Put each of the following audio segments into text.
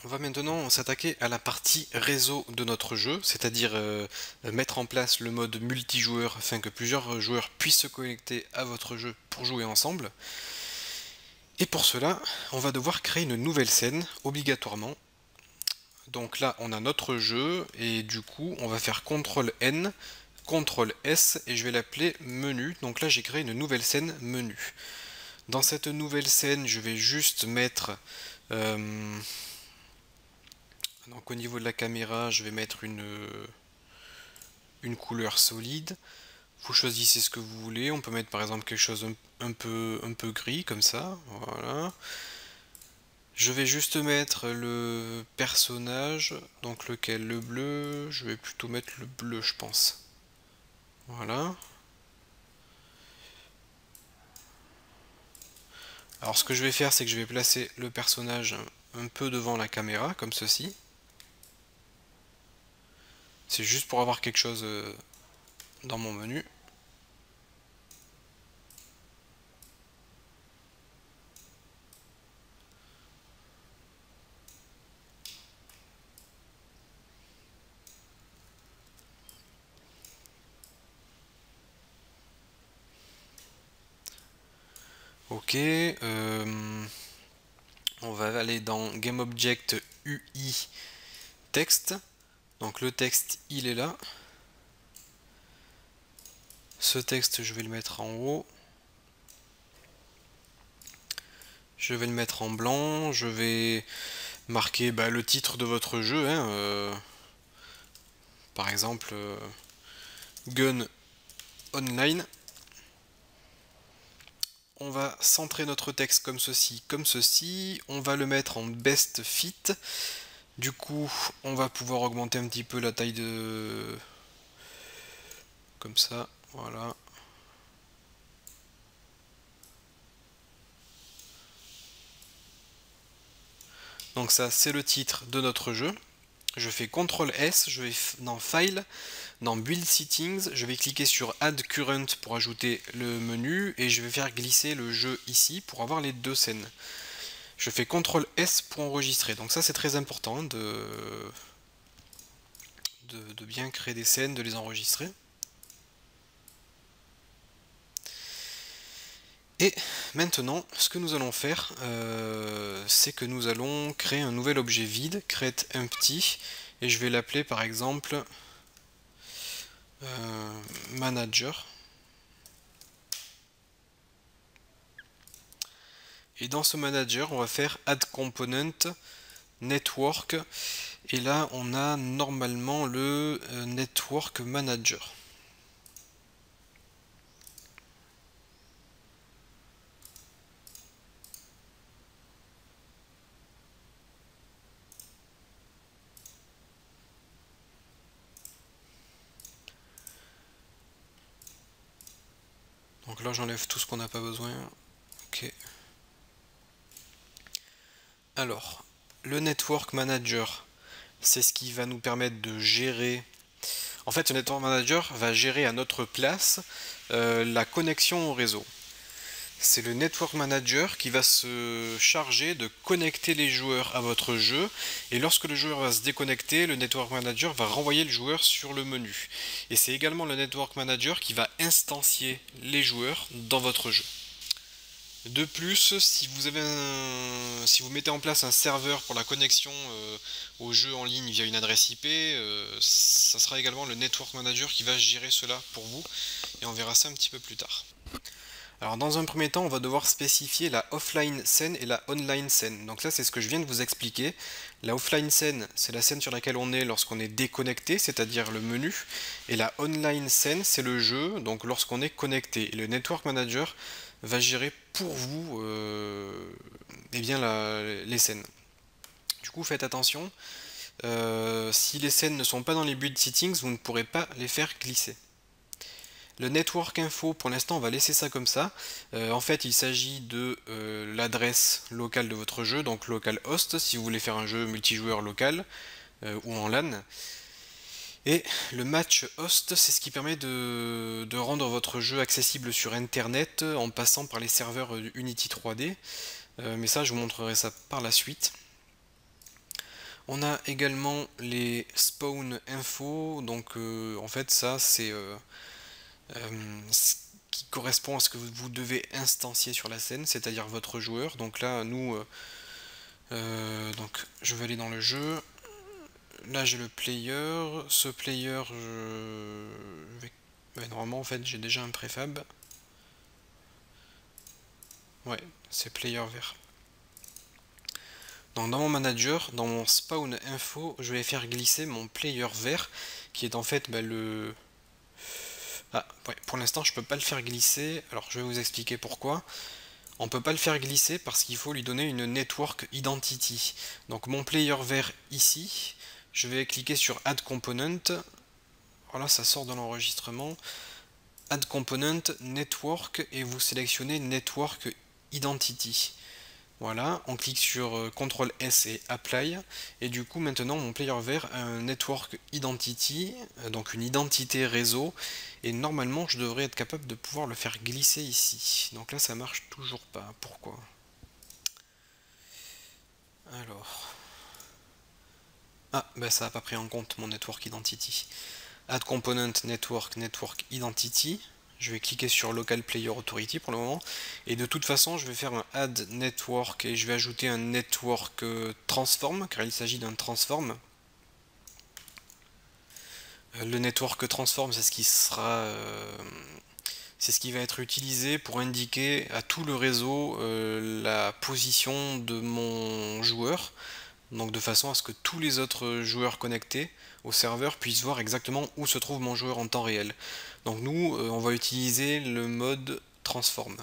On va maintenant s'attaquer à la partie réseau de notre jeu, c'est-à-dire mettre en place le mode multijoueur afin que plusieurs joueurs puissent se connecter à votre jeu pour jouer ensemble. Et pour cela, on va devoir créer une nouvelle scène obligatoirement. Donc là, on a notre jeu et du coup, on va faire CTRL N, CTRL S et je vais l'appeler menu. Donc là, j'ai créé une nouvelle scène menu. Dans cette nouvelle scène, je vais juste mettre donc au niveau de la caméra, je vais mettre une couleur solide. Vous choisissez ce que vous voulez. On peut mettre par exemple quelque chose un peu gris comme ça. Voilà. Je vais juste mettre le personnage, donc lequel? Le bleu. Je vais plutôt mettre le bleu, je pense. Voilà. Alors ce que je vais faire, c'est que je vais placer le personnage un peu devant la caméra, comme ceci. C'est juste pour avoir quelque chose dans mon menu. Ok, on va aller dans GameObject UI texte. Donc le texte, il est là. Ce texte, je vais le mettre en haut. Je vais le mettre en blanc. Je vais marquer le titre de votre jeu. Par exemple, Gun Online. On va centrer notre texte comme ceci, comme ceci. On va le mettre en best fit. Du coup, on va pouvoir augmenter un petit peu la taille de... Comme ça, voilà. Donc ça, c'est le titre de notre jeu. Je fais CTRL S, je vais dans File, dans Build Settings, je vais cliquer sur Add Current pour ajouter le menu et je vais faire glisser le jeu ici pour avoir les deux scènes. Je fais CTRL S pour enregistrer. Donc ça, c'est très important de bien créer des scènes, de les enregistrer. Et maintenant, ce que nous allons faire, c'est que nous allons créer un nouvel objet vide, create empty, et je vais l'appeler par exemple manager. Et dans ce manager, on va faire add component network, et là on a normalement le network manager. Donc là j'enlève tout ce qu'on n'a pas besoin. Ok. Alors, le network manager, c'est ce qui va nous permettre de gérer. En fait, le network manager va gérer à notre place la connexion au réseau. C'est le network manager qui va se charger de connecter les joueurs à votre jeu, et lorsque le joueur va se déconnecter, le network manager va renvoyer le joueur sur le menu. Et c'est également le network manager qui va instancier les joueurs dans votre jeu. De plus, si vous mettez en place un serveur pour la connexion au jeu en ligne via une adresse IP, ça sera également le network manager qui va gérer cela pour vous, et on verra ça un petit peu plus tard. Alors dans un premier temps, on va devoir spécifier la offline scène et la online scène. Donc là, c'est ce que je viens de vous expliquer. La offline scène, c'est la scène sur laquelle on est lorsqu'on est déconnecté, c'est-à-dire le menu. Et la online scène, c'est le jeu, donc lorsqu'on est connecté. Et le network manager va gérer pour vous eh bien les scènes. Du coup, faites attention. Si les scènes ne sont pas dans les build settings, vous ne pourrez pas les faire glisser. Le network info, pour l'instant, on va laisser ça comme ça. En fait, il s'agit de l'adresse locale de votre jeu, donc localhost, si vous voulez faire un jeu multijoueur local ou en LAN. Et le match host, c'est ce qui permet de rendre votre jeu accessible sur Internet en passant par les serveurs Unity 3D. Mais ça, je vous montrerai ça par la suite. On a également les spawn info, donc en fait ça c'est ce qui correspond à ce que vous devez instancier sur la scène, c'est-à-dire votre joueur. Donc là nous, donc je vais aller dans le jeu, là j'ai le player, ce player je vais... ouais, normalement en fait j'ai déjà un préfab. Ouais, c'est player vert. Donc dans mon manager, dans mon spawn info, je vais faire glisser mon player vert, qui est en fait le... Ah, ouais, pour l'instant je peux pas le faire glisser, alors je vais vous expliquer pourquoi. On peut pas le faire glisser parce qu'il faut lui donner une network identity. Donc mon player vert ici, je vais cliquer sur add component, voilà ça sort de l'enregistrement, add component, network, et vous sélectionnez network identity. Voilà, on clique sur CTRL S et Apply, et du coup maintenant mon player vert a un Network Identity, donc une identité réseau, et normalement je devrais être capable de pouvoir le faire glisser ici. Donc là ça marche toujours pas, pourquoi? Alors... Ah, ben ça n'a pas pris en compte mon Network Identity. Add Component Network, Network Identity. Je vais cliquer sur Local Player Authority pour le moment. Et de toute façon, je vais faire un Add Network et je vais ajouter un Network Transform, car il s'agit d'un transform. Le Network Transform, c'est ce qui sera... c'est ce qui va être utilisé pour indiquer à tout le réseau la position de mon joueur. Donc de façon à ce que tous les autres joueurs connectés au serveur puissent voir exactement où se trouve mon joueur en temps réel. Donc nous, on va utiliser le mode transform.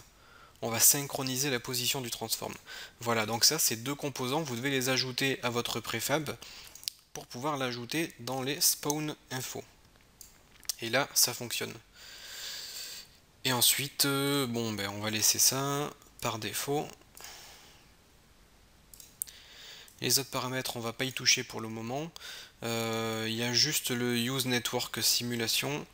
On va synchroniser la position du transform. Voilà, donc ça, ces deux composants, vous devez les ajouter à votre préfab pour pouvoir l'ajouter dans les spawn info. Et là, ça fonctionne. Et ensuite, bon, ben, on va laisser ça par défaut. Les autres paramètres, on va pas y toucher pour le moment. Il y a juste le Use Network Simulation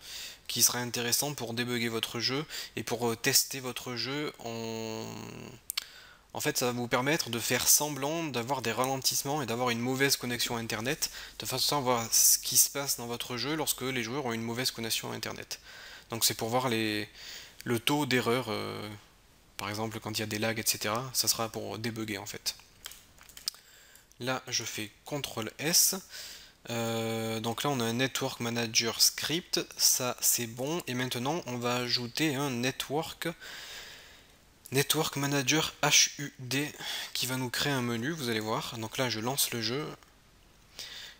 qui sera intéressant pour débugger votre jeu et pour tester votre jeu en fait, ça va vous permettre de faire semblant d'avoir des ralentissements et d'avoir une mauvaise connexion internet, de façon à voir ce qui se passe dans votre jeu lorsque les joueurs ont une mauvaise connexion internet. Donc c'est pour voir le taux d'erreur, par exemple quand il y a des lags, etc. Ça sera pour débugger en fait. Là, je fais CTRL S. Donc là, on a un Network Manager Script. Ça, c'est bon. Et maintenant, on va ajouter un Network Manager HUD qui va nous créer un menu, vous allez voir. Donc là, je lance le jeu.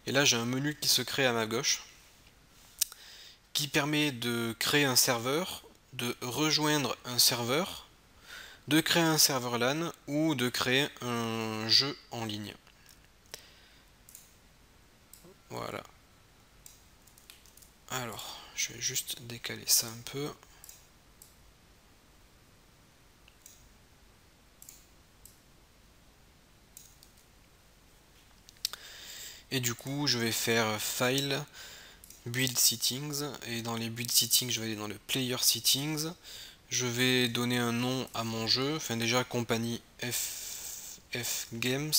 Et là, j'ai un menu qui se crée à ma gauche qui permet de créer un serveur, de rejoindre un serveur, de créer un serveur LAN ou de créer un jeu en ligne. Voilà. Alors, je vais juste décaler ça un peu. Et du coup, je vais faire File, Build Settings, et dans les Build Settings, je vais aller dans le Player Settings. Je vais donner un nom à mon jeu, enfin déjà compagnie FF Games.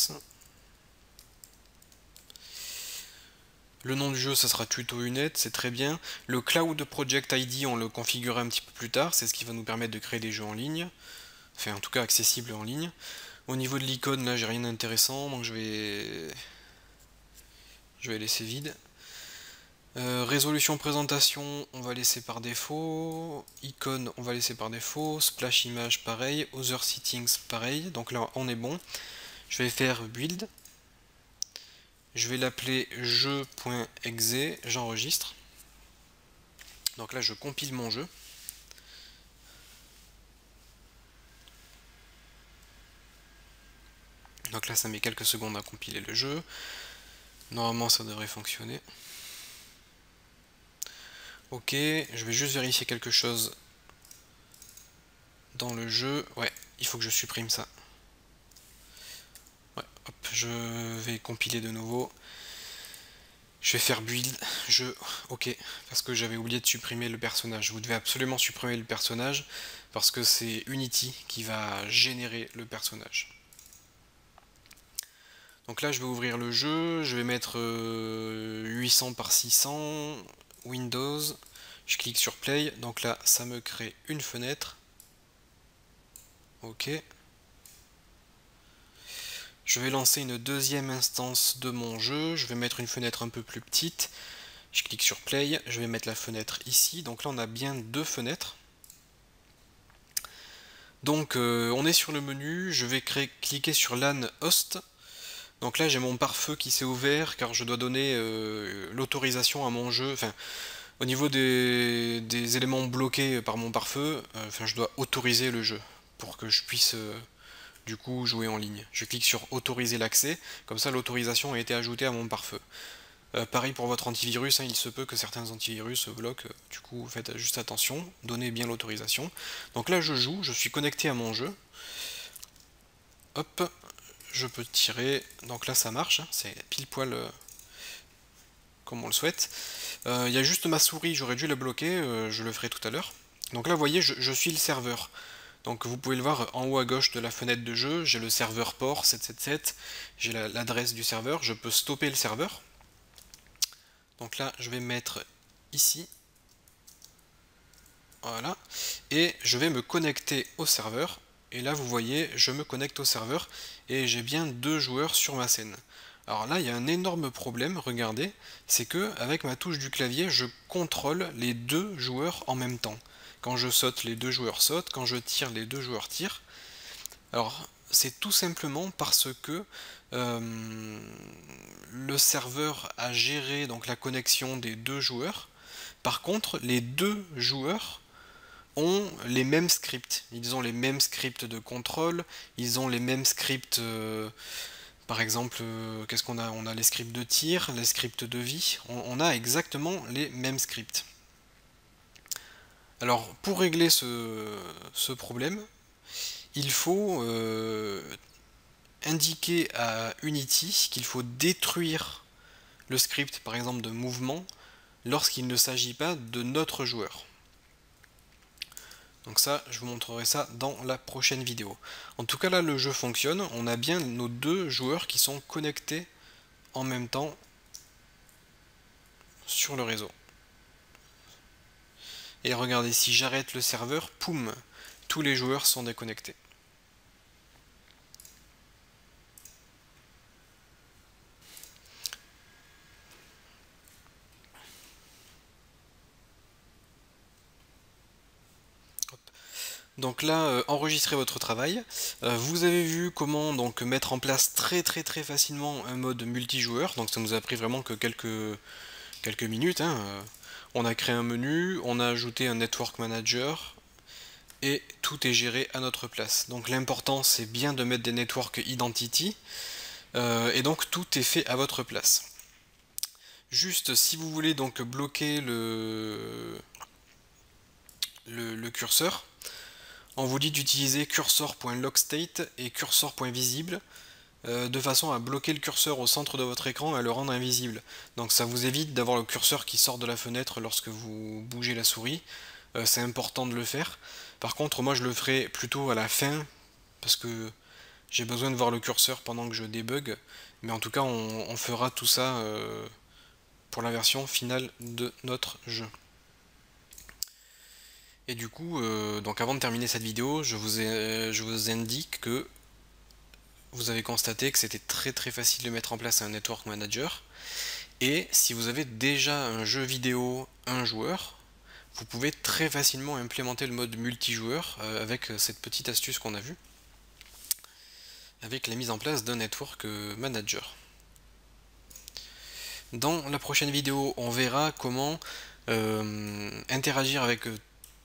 Le nom du jeu, ça sera Tuto Unet, c'est très bien. Le Cloud Project ID, on le configurera un petit peu plus tard, c'est ce qui va nous permettre de créer des jeux en ligne. Enfin, en tout cas, accessibles en ligne. Au niveau de l'icône, là, j'ai rien d'intéressant, donc je vais laisser vide. Résolution présentation, on va laisser par défaut. Icône, on va laisser par défaut. Splash image, pareil. Other settings, pareil. Donc là, on est bon. Je vais faire build. Je vais l'appeler jeu.exe. J'enregistre. Donc là, je compile mon jeu. Donc là, ça met quelques secondes à compiler le jeu. Normalement, ça devrait fonctionner. Ok, je vais juste vérifier quelque chose dans le jeu. Ouais, il faut que je supprime ça. Ouais, hop, je vais compiler de nouveau. Je vais faire build, ok, parce que j'avais oublié de supprimer le personnage. Vous devez absolument supprimer le personnage, parce que c'est Unity qui va générer le personnage. Donc là je vais ouvrir le jeu, je vais mettre 800 par 600, Windows, je clique sur Play, donc là ça me crée une fenêtre. Ok. Je vais lancer une deuxième instance de mon jeu, je vais mettre une fenêtre un peu plus petite. Je clique sur Play, je vais mettre la fenêtre ici, donc là on a bien deux fenêtres. Donc on est sur le menu, je vais cliquer sur LAN host. Donc là j'ai mon pare-feu qui s'est ouvert car je dois donner l'autorisation à mon jeu. Enfin, au niveau des éléments bloqués par mon pare-feu, enfin, je dois autoriser le jeu pour que je puisse du coup jouer en ligne. Je clique sur autoriser l'accès, comme ça l'autorisation a été ajoutée à mon pare-feu. Pareil pour votre antivirus, hein, il se peut que certains antivirus bloquent, du coup faites juste attention, donnez bien l'autorisation. Donc là je joue, je suis connecté à mon jeu. Hop, je peux tirer, donc là ça marche, hein, c'est pile poil comme on le souhaite. Il y a juste ma souris, j'aurais dû la bloquer, je le ferai tout à l'heure. Donc là vous voyez, je suis le serveur. Donc vous pouvez le voir en haut à gauche de la fenêtre de jeu, j'ai le serveur port 777, j'ai l'adresse du serveur, je peux stopper le serveur. Donc là, je vais mettre ici. Voilà. Et je vais me connecter au serveur. Et là, vous voyez, je me connecte au serveur et j'ai bien deux joueurs sur ma scène. Alors là, il y a un énorme problème, regardez, c'est que avec ma touche du clavier, je contrôle les deux joueurs en même temps. Quand je saute, les deux joueurs sautent, quand je tire, les deux joueurs tirent. Alors, c'est tout simplement parce que le serveur a géré donc la connexion des deux joueurs. Par contre, les deux joueurs ont les mêmes scripts. Ils ont les mêmes scripts de contrôle, ils ont les mêmes scripts, par exemple, qu'est-ce qu'on a? On a les scripts de tir, les scripts de vie, on a exactement les mêmes scripts. Alors, pour régler ce problème, il faut indiquer à Unity qu'il faut détruire le script, par exemple, de mouvement, lorsqu'il ne s'agit pas de notre joueur. Donc ça, je vous montrerai ça dans la prochaine vidéo. En tout cas, là, le jeu fonctionne. On a bien nos deux joueurs qui sont connectés en même temps sur le réseau. Et regardez, si j'arrête le serveur, poum, tous les joueurs sont déconnectés. Donc là, enregistrez votre travail. Vous avez vu comment donc mettre en place très facilement un mode multijoueur. Donc ça nous a pris vraiment que quelques minutes, hein. On a créé un menu, on a ajouté un network manager et tout est géré à notre place. Donc l'important c'est bien de mettre des network identity et donc tout est fait à votre place. Juste si vous voulez donc bloquer le curseur, on vous dit d'utiliser cursor.lockstate et cursor.visible de façon à bloquer le curseur au centre de votre écran et à le rendre invisible. Donc ça vous évite d'avoir le curseur qui sort de la fenêtre lorsque vous bougez la souris. C'est important de le faire. Par contre, moi je le ferai plutôt à la fin parce que j'ai besoin de voir le curseur pendant que je débug. Mais en tout cas, on fera tout ça pour la version finale de notre jeu. Et du coup, donc avant de terminer cette vidéo, je vous indique que vous avez constaté que c'était très facile de mettre en place un network manager. Et si vous avez déjà un jeu vidéo, un joueur, vous pouvez très facilement implémenter le mode multijoueur avec cette petite astuce qu'on a vue, avec la mise en place d'un network manager. Dans la prochaine vidéo, on verra comment interagir avec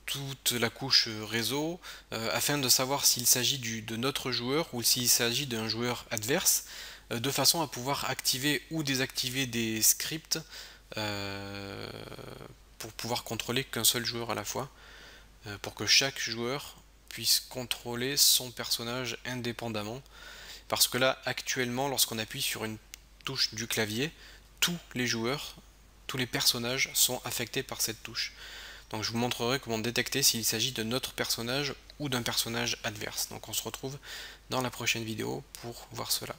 toute la couche réseau afin de savoir s'il s'agit de notre joueur ou s'il s'agit d'un joueur adverse, de façon à pouvoir activer ou désactiver des scripts pour pouvoir contrôler qu'un seul joueur à la fois, pour que chaque joueur puisse contrôler son personnage indépendamment. Parce que là, actuellement, lorsqu'on appuie sur une touche du clavier, tous les joueurs, tous les personnages sont affectés par cette touche. Donc je vous montrerai comment détecter s'il s'agit de notre personnage ou d'un personnage adverse. Donc on se retrouve dans la prochaine vidéo pour voir cela.